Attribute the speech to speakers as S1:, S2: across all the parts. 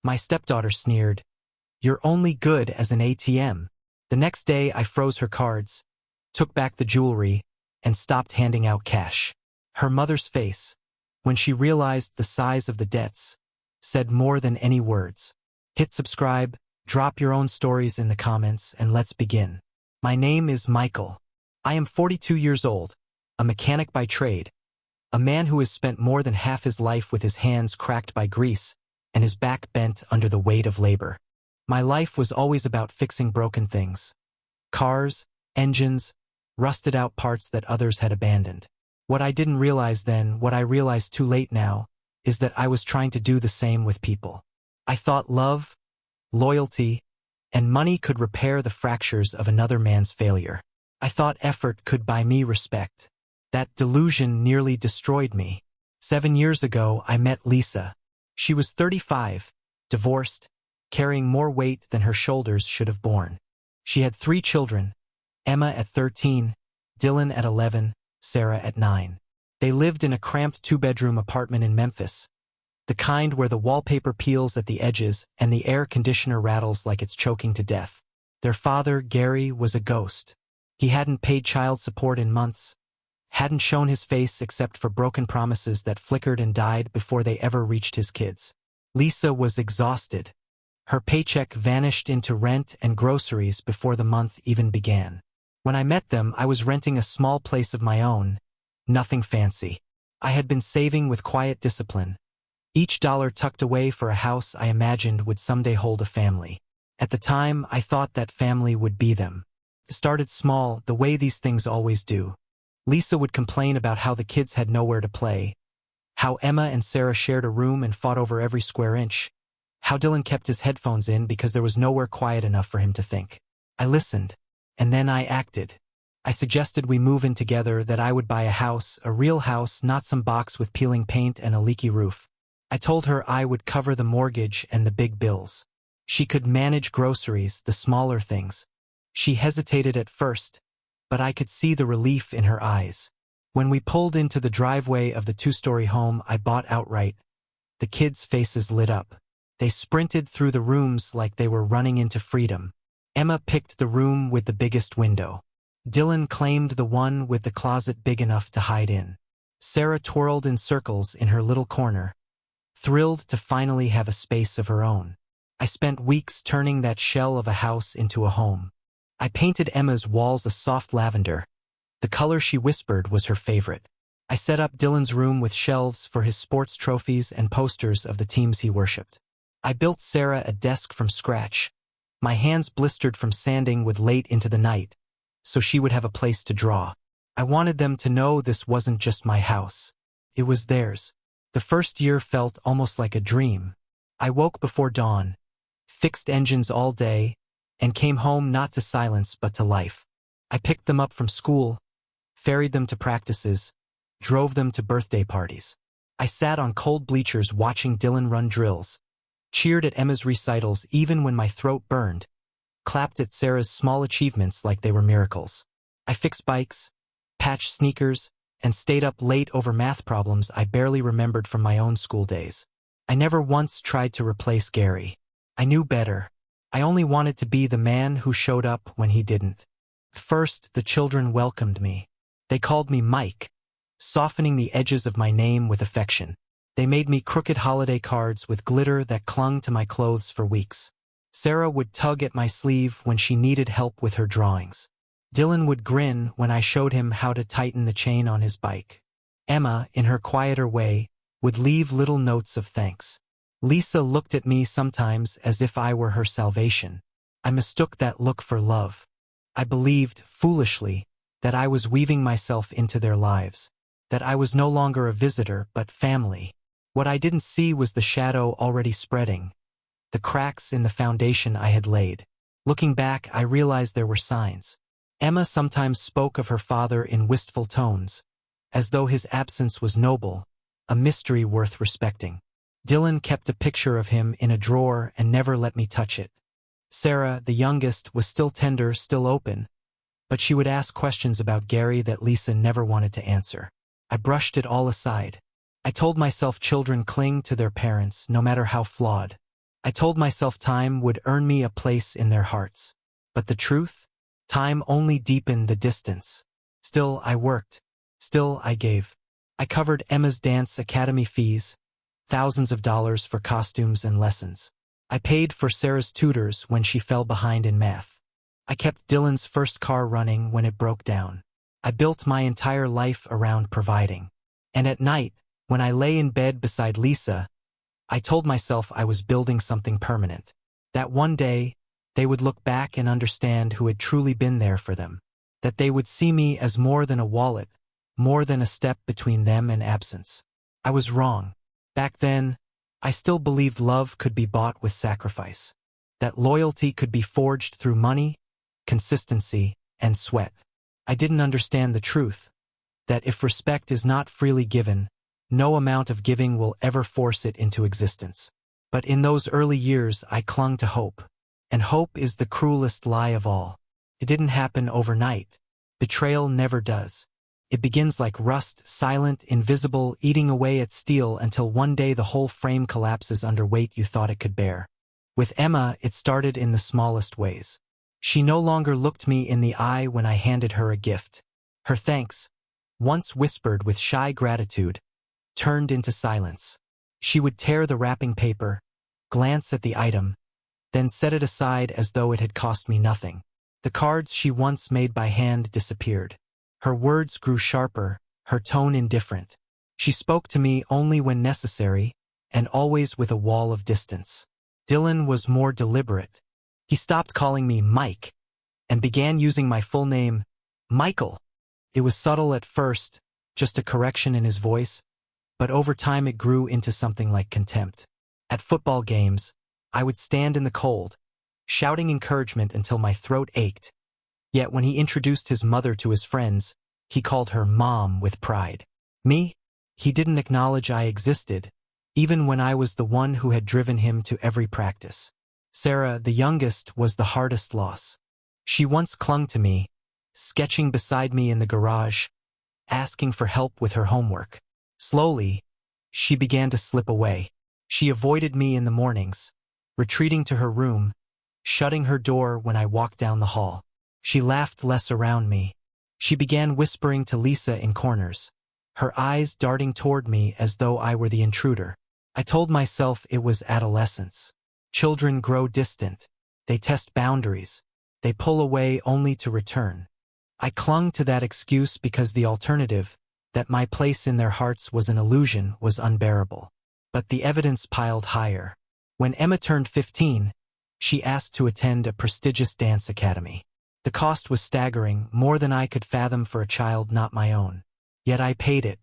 S1: My stepdaughter sneered, "You're only good as an ATM." The next day I froze her cards, took back the jewelry, and stopped handing out cash. Her mother's face, when she realized the size of the debts, said more than any words. Hit subscribe, drop your own stories in the comments, and let's begin. My name is Michael. I am 42 years old, a mechanic by trade, a man who has spent more than half his life with his hands cracked by grease and his back bent under the weight of labor. My life was always about fixing broken things. Cars, engines, rusted out parts that others had abandoned. What I didn't realize then, what I realize too late now, is that I was trying to do the same with people. I thought love, loyalty, and money could repair the fractures of another man's failure. I thought effort could buy me respect. That delusion nearly destroyed me. 7 years ago, I met Lisa. She was 35, divorced, carrying more weight than her shoulders should have borne. She had 3 children, Emma at 13, Dylan at 11, Sarah at 9. They lived in a cramped 2-bedroom apartment in Memphis, the kind where the wallpaper peels at the edges and the air conditioner rattles like it's choking to death. Their father, Gary, was a ghost. He hadn't paid child support in months, hadn't shown his face except for broken promises that flickered and died before they ever reached his kids. Lisa was exhausted. Her paycheck vanished into rent and groceries before the month even began. When I met them, I was renting a small place of my own, nothing fancy. I had been saving with quiet discipline, each dollar tucked away for a house I imagined would someday hold a family. At the time, I thought that family would be them. It started small, the way these things always do. Lisa would complain about how the kids had nowhere to play, how Emma and Sarah shared a room and fought over every square inch, how Dylan kept his headphones in because there was nowhere quiet enough for him to think. I listened, and then I acted. I suggested we move in together, that I would buy a house, a real house, not some box with peeling paint and a leaky roof. I told her I would cover the mortgage and the big bills. She could manage groceries, the smaller things. She hesitated at first, but I could see the relief in her eyes. When we pulled into the driveway of the 2-story home I bought outright, the kids' faces lit up. They sprinted through the rooms like they were running into freedom. Emma picked the room with the biggest window. Dylan claimed the one with the closet big enough to hide in. Sarah twirled in circles in her little corner, thrilled to finally have a space of her own. I spent weeks turning that shell of a house into a home. I painted Emma's walls a soft lavender. The color she whispered was her favorite. I set up Dylan's room with shelves for his sports trophies and posters of the teams he worshipped. I built Sarah a desk from scratch. My hands blistered from sanding wood late into the night, so she would have a place to draw. I wanted them to know this wasn't just my house. It was theirs. The first year felt almost like a dream. I woke before dawn, fixed engines all day, and came home not to silence but to life. I picked them up from school, ferried them to practices, drove them to birthday parties. I sat on cold bleachers watching Dylan run drills, cheered at Emma's recitals even when my throat burned, clapped at Sarah's small achievements like they were miracles. I fixed bikes, patched sneakers, and stayed up late over math problems I barely remembered from my own school days. I never once tried to replace Gary. I knew better. I only wanted to be the man who showed up when he didn't. First, the children welcomed me. They called me Mike, softening the edges of my name with affection. They made me crooked holiday cards with glitter that clung to my clothes for weeks. Sarah would tug at my sleeve when she needed help with her drawings. Dylan would grin when I showed him how to tighten the chain on his bike. Emma, in her quieter way, would leave little notes of thanks. Lisa looked at me sometimes as if I were her salvation. I mistook that look for love. I believed, foolishly, that I was weaving myself into their lives, that I was no longer a visitor but family. What I didn't see was the shadow already spreading, the cracks in the foundation I had laid. Looking back, I realized there were signs. Emma sometimes spoke of her father in wistful tones, as though his absence was noble, a mystery worth respecting. Dylan kept a picture of him in a drawer and never let me touch it. Sarah, the youngest, was still tender, still open, but she would ask questions about Gary that Lisa never wanted to answer. I brushed it all aside. I told myself children cling to their parents, no matter how flawed. I told myself time would earn me a place in their hearts. But the truth? Time only deepened the distance. Still I worked. Still I gave. I covered Emma's dance academy fees, thousands of dollars for costumes and lessons. I paid for Sarah's tutors when she fell behind in math. I kept Dylan's first car running when it broke down. I built my entire life around providing. And at night, when I lay in bed beside Lisa, I told myself I was building something permanent. That one day, they would look back and understand who had truly been there for them. That they would see me as more than a wallet, more than a step between them and absence. I was wrong. Back then, I still believed love could be bought with sacrifice. That loyalty could be forged through money, consistency, and sweat. I didn't understand the truth. That if respect is not freely given, no amount of giving will ever force it into existence. But in those early years, I clung to hope. And hope is the cruelest lie of all. It didn't happen overnight. Betrayal never does. It begins like rust, silent, invisible, eating away at steel until one day the whole frame collapses under weight you thought it could bear. With Emma, it started in the smallest ways. She no longer looked me in the eye when I handed her a gift. Her thanks, once whispered with shy gratitude, turned into silence. She would tear the wrapping paper, glance at the item, then set it aside as though it had cost me nothing. The cards she once made by hand disappeared. Her words grew sharper, her tone indifferent. She spoke to me only when necessary, and always with a wall of distance. Dylan was more deliberate. He stopped calling me Mike, and began using my full name, Michael. It was subtle at first, just a correction in his voice, but over time it grew into something like contempt. At football games, I would stand in the cold, shouting encouragement until my throat ached. Yet when he introduced his mother to his friends, he called her Mom with pride. Me? He didn't acknowledge I existed, even when I was the one who had driven him to every practice. Sarah, the youngest, was the hardest loss. She once clung to me, sketching beside me in the garage, asking for help with her homework. Slowly, she began to slip away. She avoided me in the mornings, retreating to her room, shutting her door when I walked down the hall. She laughed less around me. She began whispering to Lisa in corners, her eyes darting toward me as though I were the intruder. I told myself it was adolescence. Children grow distant. They test boundaries. They pull away only to return. I clung to that excuse because the alternative, that my place in their hearts was an illusion, was unbearable. But the evidence piled higher. When Emma turned 15, she asked to attend a prestigious dance academy. The cost was staggering, more than I could fathom for a child not my own. Yet I paid it.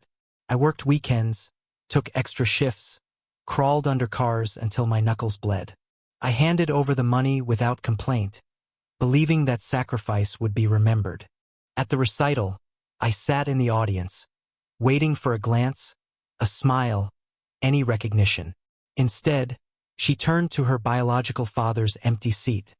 S1: I worked weekends, took extra shifts, crawled under cars until my knuckles bled. I handed over the money without complaint, believing that sacrifice would be remembered. At the recital, I sat in the audience, waiting for a glance, a smile, any recognition. Instead, she turned to her biological father's empty seat,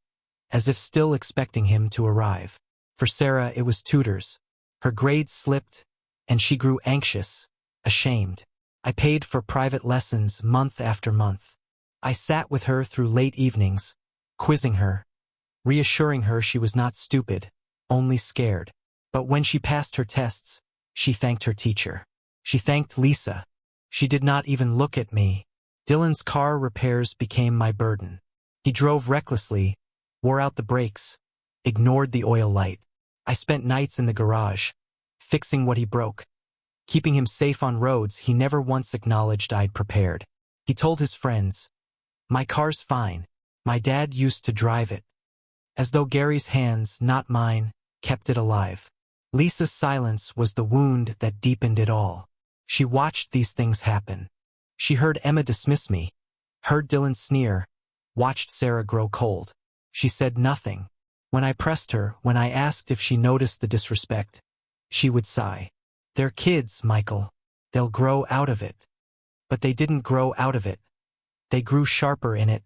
S1: as if still expecting him to arrive. For Sarah, it was tutors. Her grades slipped, and she grew anxious, ashamed. I paid for private lessons month after month. I sat with her through late evenings, quizzing her, reassuring her she was not stupid, only scared. But when she passed her tests, she thanked her teacher. She thanked Lisa. She did not even look at me. Dylan's car repairs became my burden. He drove recklessly, wore out the brakes, ignored the oil light. I spent nights in the garage, fixing what he broke. Keeping him safe on roads he never once acknowledged I'd prepared. He told his friends, "My car's fine. My dad used to drive it." As though Gary's hands, not mine, kept it alive. Lisa's silence was the wound that deepened it all. She watched these things happen. She heard Emma dismiss me, heard Dylan sneer, watched Sarah grow cold. She said nothing. When I pressed her, when I asked if she noticed the disrespect, she would sigh. "They're kids, Michael. They'll grow out of it." But they didn't grow out of it. They grew sharper in it,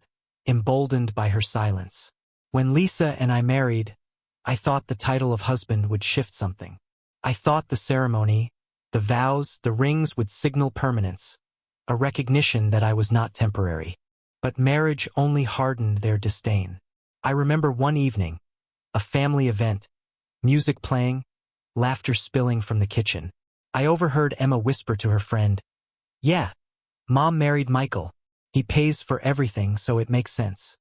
S1: emboldened by her silence. When Lisa and I married, I thought the title of husband would shift something. I thought the ceremony, the vows, the rings would signal permanence, a recognition that I was not temporary. But marriage only hardened their disdain. I remember one evening, a family event, music playing, laughter spilling from the kitchen. I overheard Emma whisper to her friend, "Yeah, Mom married Michael. He pays for everything, so it makes sense.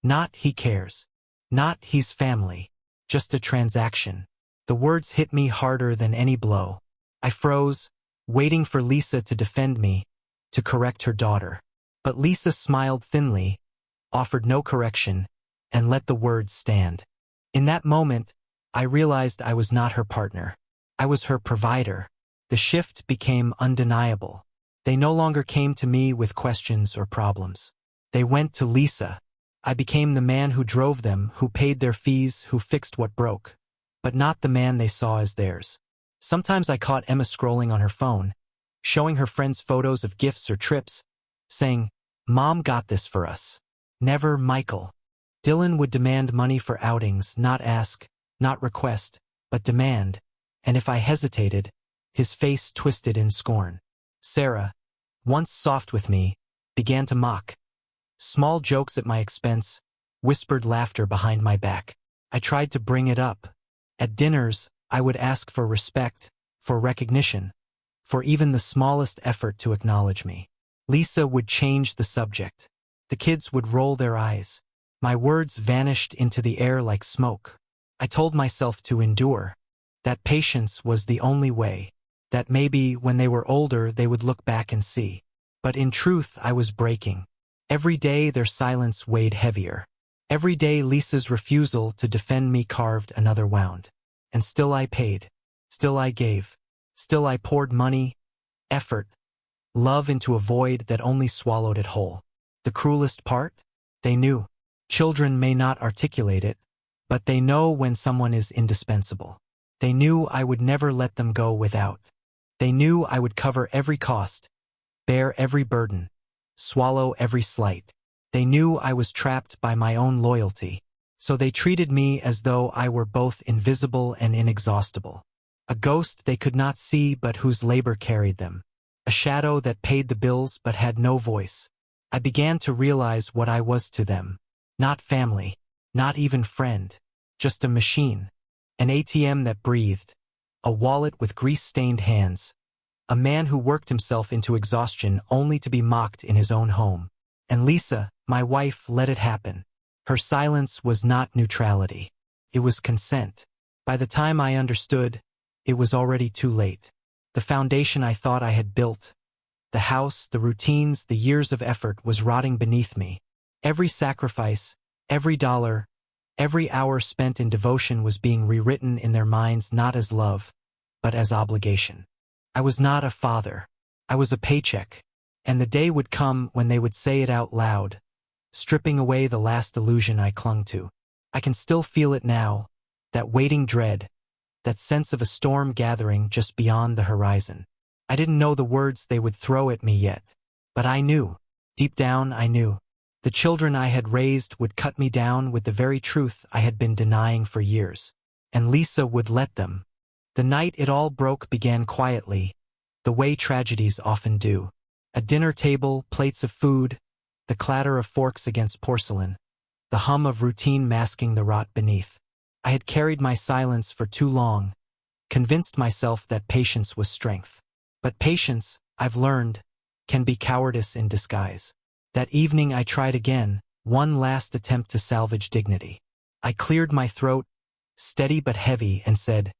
S1: Not he cares. Not he's family. Just a transaction." The words hit me harder than any blow. I froze, waiting for Lisa to defend me, to correct her daughter. But Lisa smiled thinly, offered no correction, and let the words stand. In that moment, I realized I was not her partner. I was her provider. The shift became undeniable. They no longer came to me with questions or problems. They went to Lisa. I became the man who drove them, who paid their fees, who fixed what broke. But not the man they saw as theirs. Sometimes I caught Emma scrolling on her phone, showing her friends photos of gifts or trips, saying, "Mom got this for us." Never Michael. Dylan would demand money for outings, not ask, not request, but demand, and if I hesitated, his face twisted in scorn. Sarah, once soft with me, began to mock. Small jokes at my expense, whispered laughter behind my back. I tried to bring it up. At dinners, I would ask for respect, for recognition, for even the smallest effort to acknowledge me. Lisa would change the subject. The kids would roll their eyes. My words vanished into the air like smoke. I told myself to endure, that patience was the only way, that maybe when they were older they would look back and see. But in truth, I was breaking. Every day their silence weighed heavier. Every day Lisa's refusal to defend me carved another wound. And still I paid. Still I gave. Still I poured money, effort, love into a void that only swallowed it whole. The cruelest part? They knew. Children may not articulate it, but they know when someone is indispensable. They knew I would never let them go without. They knew I would cover every cost, bear every burden, swallow every slight. They knew I was trapped by my own loyalty, so they treated me as though I were both invisible and inexhaustible. A ghost they could not see but whose labor carried them. A shadow that paid the bills but had no voice. I began to realize what I was to them. Not family, not even friend, just a machine. An ATM that breathed, a wallet with grease-stained hands, a man who worked himself into exhaustion only to be mocked in his own home. And Lisa, my wife, let it happen. Her silence was not neutrality. It was consent. By the time I understood, it was already too late. The foundation I thought I had built, the house, the routines, the years of effort was rotting beneath me. Every sacrifice, every dollar, every hour spent in devotion was being rewritten in their minds not as love, but as obligation. I was not a father. I was a paycheck. And the day would come when they would say it out loud, stripping away the last illusion I clung to. I can still feel it now, that waiting dread, that sense of a storm gathering just beyond the horizon. I didn't know the words they would throw at me yet, but I knew. Deep down, I knew. The children I had raised would cut me down with the very truth I had been denying for years. And Lisa would let them. The night it all broke began quietly, the way tragedies often do. A dinner table, plates of food, the clatter of forks against porcelain, the hum of routine masking the rot beneath. I had carried my silence for too long, convinced myself that patience was strength. But patience, I've learned, can be cowardice in disguise. That evening I tried again, one last attempt to salvage dignity. I cleared my throat, steady but heavy, and said,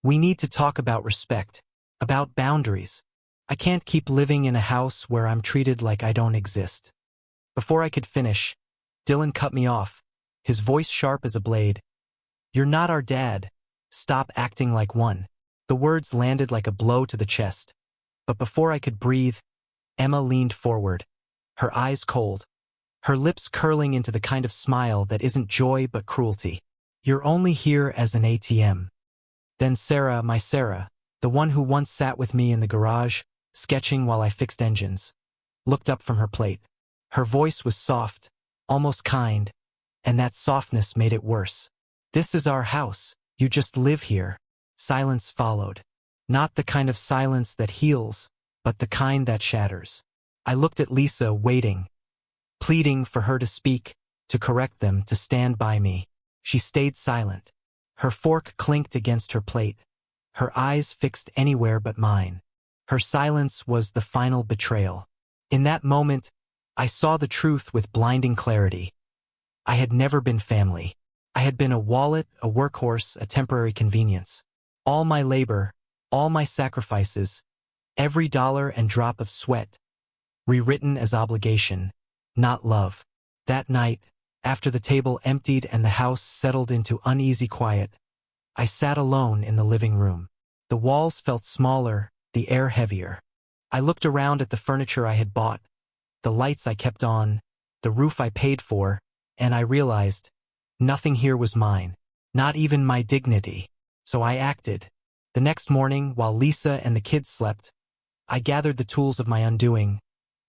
S1: "We need to talk about respect, about boundaries. I can't keep living in a house where I'm treated like I don't exist." Before I could finish, Dylan cut me off, his voice sharp as a blade. "You're not our dad. Stop acting like one." The words landed like a blow to the chest. But before I could breathe, Emma leaned forward, her eyes cold, her lips curling into the kind of smile that isn't joy but cruelty. "You're only here as an ATM." Then Sarah, my Sarah, the one who once sat with me in the garage, sketching while I fixed engines, looked up from her plate. Her voice was soft, almost kind, and that softness made it worse. "This is our house. You just live here." Silence followed. Not the kind of silence that heals, but the kind that shatters. I looked at Lisa, waiting. pleading for her to speak, to correct them, to stand by me. She stayed silent. Her fork clinked against her plate, her eyes fixed anywhere but mine. Her silence was the final betrayal. In that moment, I saw the truth with blinding clarity. I had never been family. I had been a wallet, a workhorse, a temporary convenience. All my labor, all my sacrifices, every dollar and drop of sweat, rewritten as obligation, not love. That night, after the table emptied and the house settled into uneasy quiet, I sat alone in the living room. The walls felt smaller, the air heavier. I looked around at the furniture I had bought, the lights I kept on, the roof I paid for, and I realized nothing here was mine, not even my dignity. So I acted. The next morning, while Lisa and the kids slept, I gathered the tools of my undoing,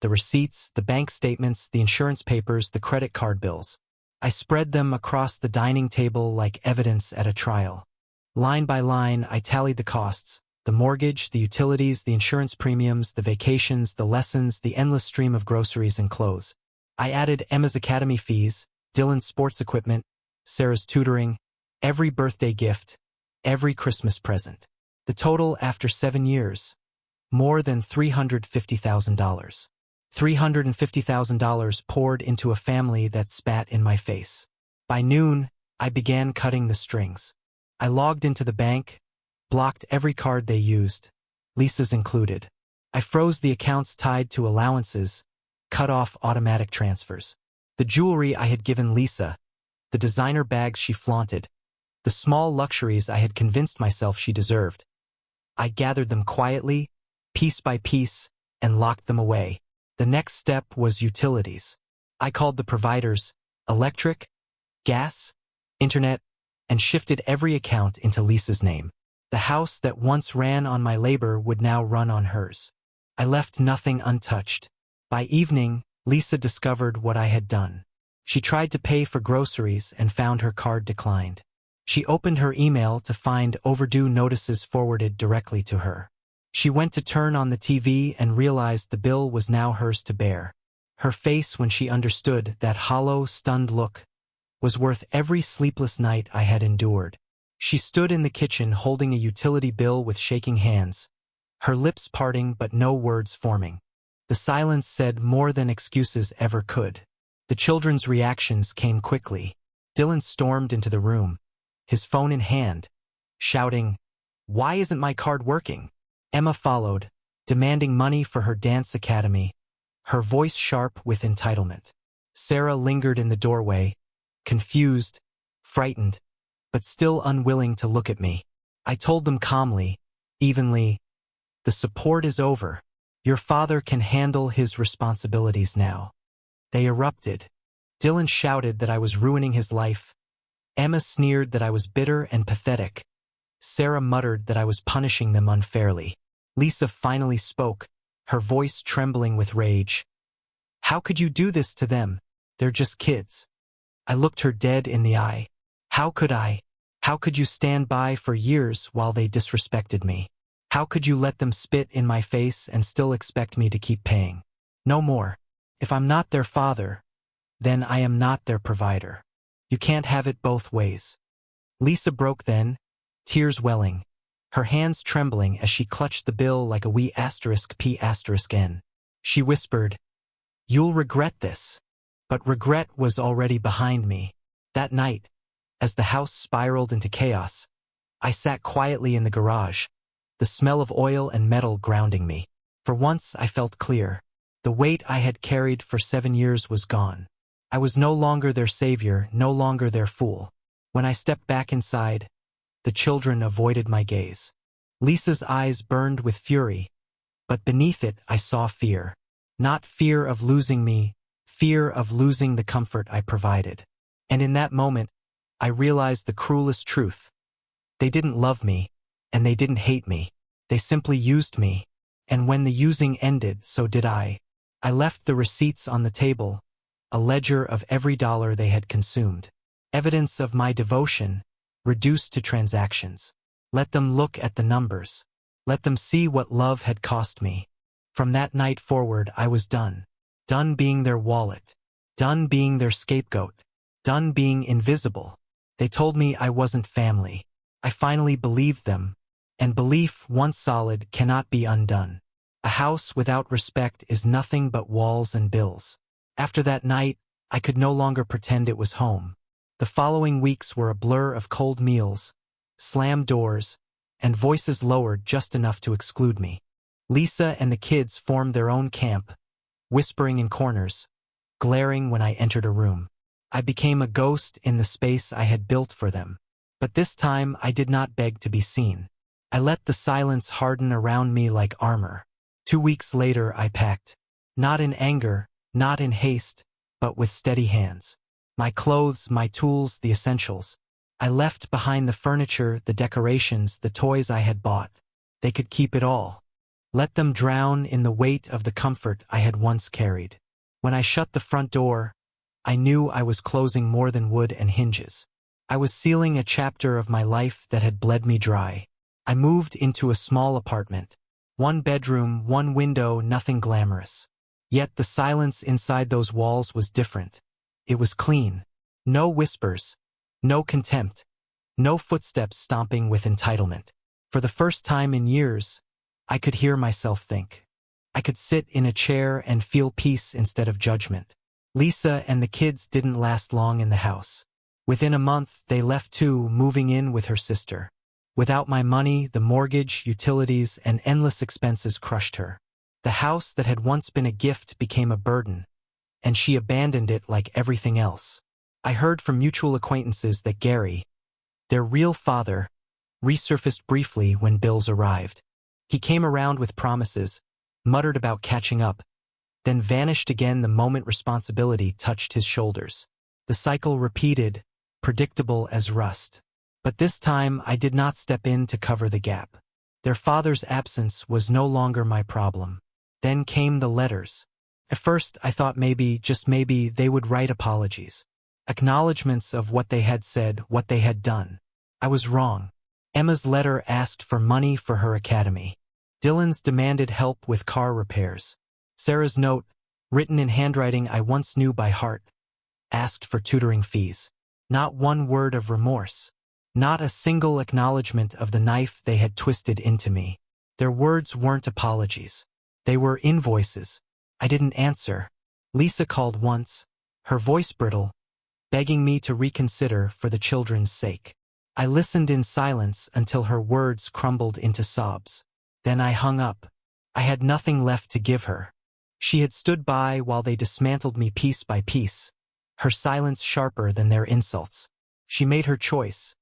S1: the receipts, the bank statements, the insurance papers, the credit card bills. I spread them across the dining table like evidence at a trial. Line by line, I tallied the costs, the mortgage, the utilities, the insurance premiums, the vacations, the lessons, the endless stream of groceries and clothes. I added Emma's academy fees, Dylan's sports equipment, Sarah's tutoring, every birthday gift, every Christmas present. The total after 7 years, more than $350,000. $350,000 poured into a family that spat in my face. By noon, I began cutting the strings. I logged into the bank, blocked every card they used, Lisa's included. I froze the accounts tied to allowances, cut off automatic transfers. The jewelry I had given Lisa, the designer bags she flaunted, the small luxuries I had convinced myself she deserved. I gathered them quietly, piece by piece, and locked them away. The next step was utilities. I called the providers, electric, gas, internet, and shifted every account into Lisa's name. The house that once ran on my labor would now run on hers. I left nothing untouched. By evening, Lisa discovered what I had done. She tried to pay for groceries and found her card declined. She opened her email to find overdue notices forwarded directly to her. She went to turn on the TV and realized the bill was now hers to bear. Her face when she understood that hollow, stunned look was worth every sleepless night I had endured. She stood in the kitchen holding a utility bill with shaking hands, her lips parting but no words forming. The silence said more than excuses ever could. The children's reactions came quickly. Dylan stormed into the room, his phone in hand, shouting, "Why isn't my card working?" Emma followed, demanding money for her dance academy, her voice sharp with entitlement. Sarah lingered in the doorway, confused, frightened, but still unwilling to look at me. I told them calmly, evenly, "The support is over. Your father can handle his responsibilities now." They erupted. Dylan shouted that I was ruining his life. Emma sneered that I was bitter and pathetic. Sarah muttered that I was punishing them unfairly. Lisa finally spoke, her voice trembling with rage. "How could you do this to them? They're just kids." I looked her dead in the eye. How could I? How could you stand by for years while they disrespected me? How could you let them spit in my face and still expect me to keep paying? No more. If I'm not their father, then I am not their provider. You can't have it both ways. Lisa broke then, tears welling, her hands trembling as she clutched the bill like a wee *P***N. She whispered, "You'll regret this." But regret was already behind me. That night, as the house spiraled into chaos, I sat quietly in the garage, the smell of oil and metal grounding me. For once I felt clear. The weight I had carried for 7 years was gone. I was no longer their savior, no longer their fool. When I stepped back inside, the children avoided my gaze. Lisa's eyes burned with fury, but beneath it I saw fear. Not fear of losing me, fear of losing the comfort I provided. And in that moment, I realized the cruelest truth. They didn't love me, and they didn't hate me. They simply used me, and when the using ended, so did I. I left the receipts on the table, a ledger of every dollar they had consumed. Evidence of my devotion, reduced to transactions. Let them look at the numbers. Let them see what love had cost me. From that night forward, I was done. Done being their wallet. Done being their scapegoat. Done being invisible. They told me I wasn't family. I finally believed them. And belief, once solid, cannot be undone. A house without respect is nothing but walls and bills. After that night, I could no longer pretend it was home. The following weeks were a blur of cold meals, slammed doors, and voices lowered just enough to exclude me. Lisa and the kids formed their own camp, whispering in corners, glaring when I entered a room. I became a ghost in the space I had built for them. But this time I did not beg to be seen. I let the silence harden around me like armor. 2 weeks later I packed. Not in anger, not in haste, but with steady hands. My clothes, my tools, the essentials. I left behind the furniture, the decorations, the toys I had bought. They could keep it all. Let them drown in the weight of the comfort I had once carried. When I shut the front door, I knew I was closing more than wood and hinges. I was sealing a chapter of my life that had bled me dry. I moved into a small apartment. 1 bedroom, 1 window, nothing glamorous. Yet the silence inside those walls was different. It was clean. No whispers. No contempt. No footsteps stomping with entitlement. For the first time in years, I could hear myself think. I could sit in a chair and feel peace instead of judgment. Lisa and the kids didn't last long in the house. Within a month, they left too, moving in with her sister. Without my money, the mortgage, utilities, and endless expenses crushed her. The house that had once been a gift became a burden, and she abandoned it like everything else. I heard from mutual acquaintances that Gary, their real father, resurfaced briefly when bills arrived. He came around with promises, muttered about catching up, then vanished again the moment responsibility touched his shoulders. The cycle repeated, predictable as rust. But this time I did not step in to cover the gap. Their father's absence was no longer my problem. Then came the letters. At first I thought maybe, just maybe, they would write apologies. Acknowledgements of what they had said, what they had done. I was wrong. Emma's letter asked for money for her academy. Dylan's demanded help with car repairs. Sarah's note, written in handwriting I once knew by heart, asked for tutoring fees. Not one word of remorse. Not a single acknowledgement of the knife they had twisted into me. Their words weren't apologies. They were invoices. I didn't answer. Lisa called once, her voice brittle, begging me to reconsider for the children's sake. I listened in silence until her words crumbled into sobs. Then I hung up. I had nothing left to give her. She had stood by while they dismantled me piece by piece, her silence sharper than their insults. She made her choice.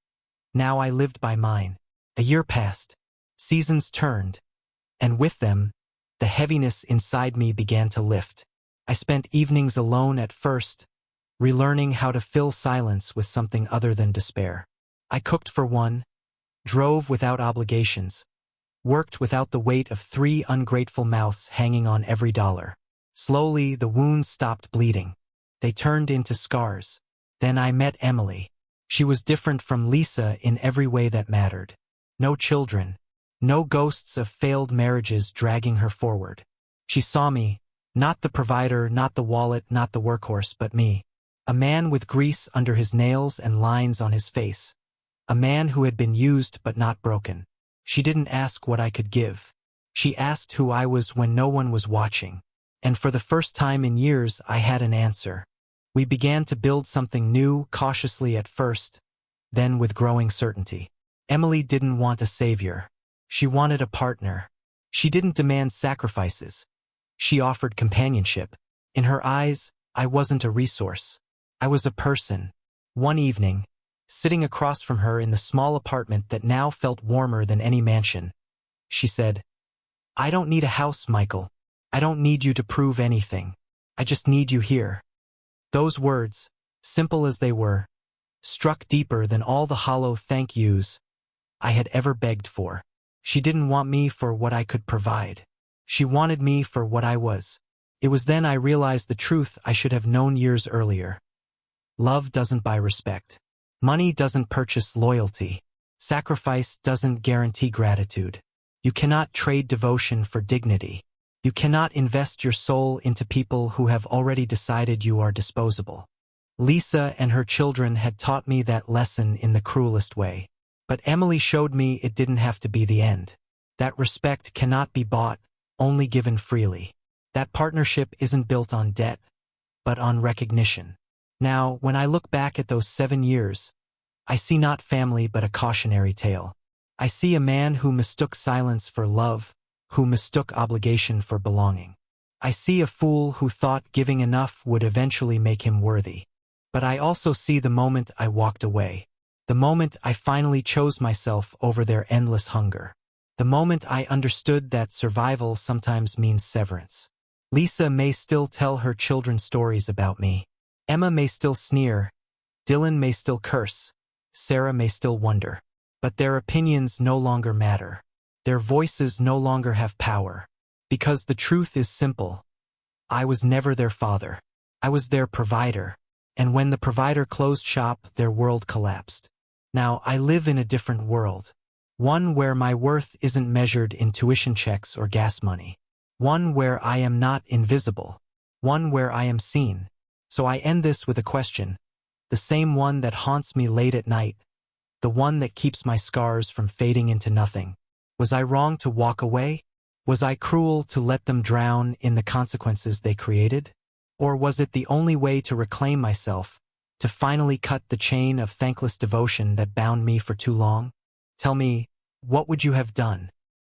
S1: Now I lived by mine. A year passed. Seasons turned. And with them, the heaviness inside me began to lift. I spent evenings alone at first, relearning how to fill silence with something other than despair. I cooked for one, drove without obligations, worked without the weight of 3 ungrateful mouths hanging on every dollar. Slowly, the wounds stopped bleeding. They turned into scars. Then I met Emily. She was different from Lisa in every way that mattered. No children. No ghosts of failed marriages dragging her forward. She saw me, not the provider, not the wallet, not the workhorse, but me. A man with grease under his nails and lines on his face. A man who had been used but not broken. She didn't ask what I could give. She asked who I was when no one was watching. And for the first time in years, I had an answer. We began to build something new, cautiously at first, then with growing certainty. Emily didn't want a savior. She wanted a partner. She didn't demand sacrifices. She offered companionship. In her eyes, I wasn't a resource. I was a person. One evening, sitting across from her in the small apartment that now felt warmer than any mansion, she said, "I don't need a house, Michael. I don't need you to prove anything. I just need you here." Those words, simple as they were, struck deeper than all the hollow thank yous I had ever begged for. She didn't want me for what I could provide. She wanted me for what I was. It was then I realized the truth I should have known years earlier. Love doesn't buy respect. Money doesn't purchase loyalty. Sacrifice doesn't guarantee gratitude. You cannot trade devotion for dignity. You cannot invest your soul into people who have already decided you are disposable. Lisa and her children had taught me that lesson in the cruelest way. But Emily showed me it didn't have to be the end. That respect cannot be bought, only given freely. That partnership isn't built on debt, but on recognition. Now, when I look back at those 7 years, I see not family but a cautionary tale. I see a man who mistook silence for love, who mistook obligation for belonging. I see a fool who thought giving enough would eventually make him worthy. But I also see the moment I walked away. The moment I finally chose myself over their endless hunger. The moment I understood that survival sometimes means severance. Lisa may still tell her children stories about me. Emma may still sneer. Dylan may still curse. Sarah may still wonder. But their opinions no longer matter. Their voices no longer have power. Because the truth is simple. I was never their father. I was their provider. And when the provider closed shop, their world collapsed. Now, I live in a different world. One where my worth isn't measured in tuition checks or gas money. One where I am not invisible. One where I am seen. So I end this with a question. The same one that haunts me late at night. The one that keeps my scars from fading into nothing. Was I wrong to walk away? Was I cruel to let them drown in the consequences they created? Or was it the only way to reclaim myself, to finally cut the chain of thankless devotion that bound me for too long? Tell me, what would you have done?